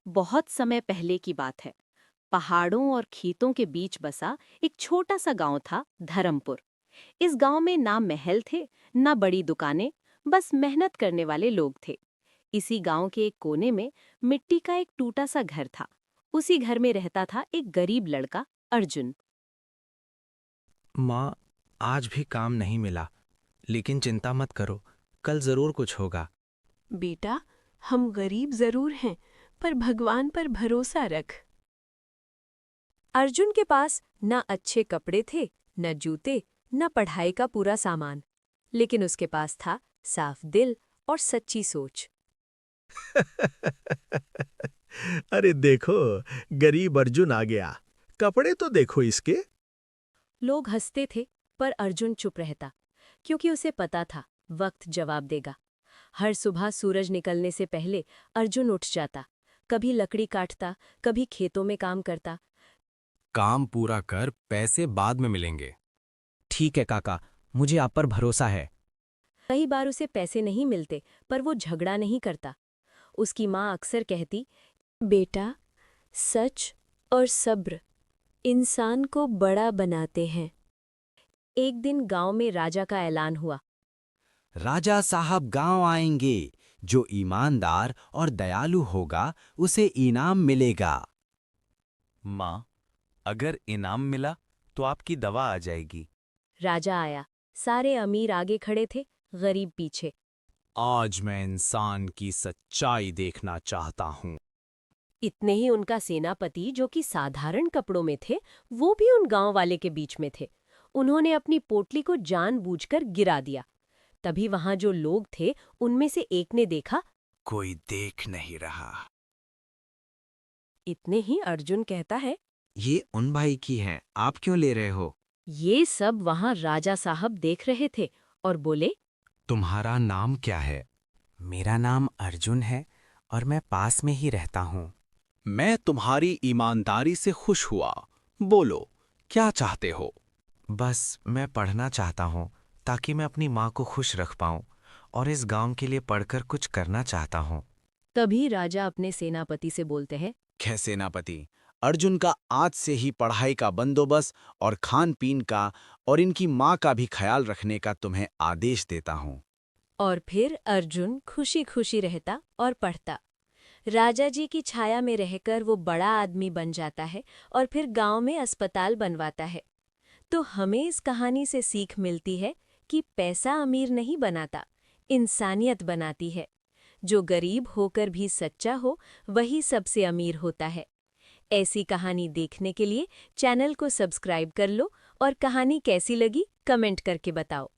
बहुत समय पहले की बात है। पहाड़ों और खेतों के बीच बसा एक छोटा सा गांव था, धर्मपुर। इस गांव में ना महल थे, ना बड़ी दुकानें, बस मेहनत करने वाले लोग थे। इसी गांव के एक कोने में मिट्टी का एक टूटा सा घर था। उसी घर में रहता था एक गरीब लड़का, अर्जुन। माँ, आज भी काम नहीं मिला, लेकिन चिंता मत करो, कल जरूर कुछ होगा। बेटा, हम गरीब जरूर हैं, पर भगवान पर भरोसा रख। अर्जुन के पास न अच्छे कपड़े थे, न जूते, न पढ़ाई का पूरा सामान, लेकिन उसके पास था साफ दिल और सच्ची सोच। अरे देखो, गरीब अर्जुन आ गया। कपड़े तो देखो इसके। लोग हंसते थे, पर अर्जुन चुप रहता, क्योंकि उसे पता था वक्त जवाब देगा। हर सुबह सूरज निकलने से पहले अर्जुन उठ जाता, कभी लकड़ी काटता, कभी खेतों में काम करता। काम पूरा कर, पैसे बाद में मिलेंगे। ठीक है काका, मुझे आप पर भरोसा है। कई बार उसे पैसे नहीं मिलते, पर वो झगड़ा नहीं करता। उसकी माँ अक्सर कहती, बेटा, सच और सब्र इंसान को बड़ा बनाते हैं। एक दिन गांव में राजा का ऐलान हुआ। राजा साहब गांव आएंगे, जो ईमानदार और दयालु होगा उसे इनाम मिलेगा। माँ, अगर इनाम मिला तो आपकी दवा आ जाएगी। राजा आया। सारे अमीर आगे खड़े थे, गरीब पीछे। आज मैं इंसान की सच्चाई देखना चाहता हूँ। इतने ही उनका सेनापति, जो कि साधारण कपड़ों में थे, वो भी उन गांव वाले के बीच में थे। उन्होंने अपनी पोटली को जानबूझकर गिरा दिया। तभी वहां जो लोग थे, उनमें से एक ने देखा। कोई देख नहीं रहा। इतने ही अर्जुन कहता है, ये उन भाई की हैं, आप क्यों ले रहे हो? ये सब वहां राजा साहब देख रहे थे और बोले, तुम्हारा नाम क्या है? मेरा नाम अर्जुन है और मैं पास में ही रहता हूँ। मैं तुम्हारी ईमानदारी से खुश हुआ। बोलो, क्या चाहते हो? बस मैं पढ़ना चाहता हूँ ताकि मैं अपनी माँ को खुश रख पाऊँ, और इस गांव के लिए पढ़कर कुछ करना चाहता हूँ। तभी राजा अपने सेनापति से बोलते हैं, खे सेनापति, अर्जुन का आज से ही पढ़ाई का बंदोबस्त और खान पीन का और इनकी माँ का भी ख्याल रखने का तुम्हें आदेश देता हूँ। और फिर अर्जुन खुशी खुशी रहता और पढ़ता। राजा जी की छाया में रहकर वो बड़ा आदमी बन जाता है और फिर गांव में अस्पताल बनवाता है। तो हमें इस कहानी से सीख मिलती है कि पैसा अमीर नहीं बनाता, इंसानियत बनाती है। जो गरीब होकर भी सच्चा हो, वही सबसे अमीर होता है। ऐसी कहानी देखने के लिए चैनल को सब्सक्राइब कर लो और कहानी कैसी लगी कमेंट करके बताओ।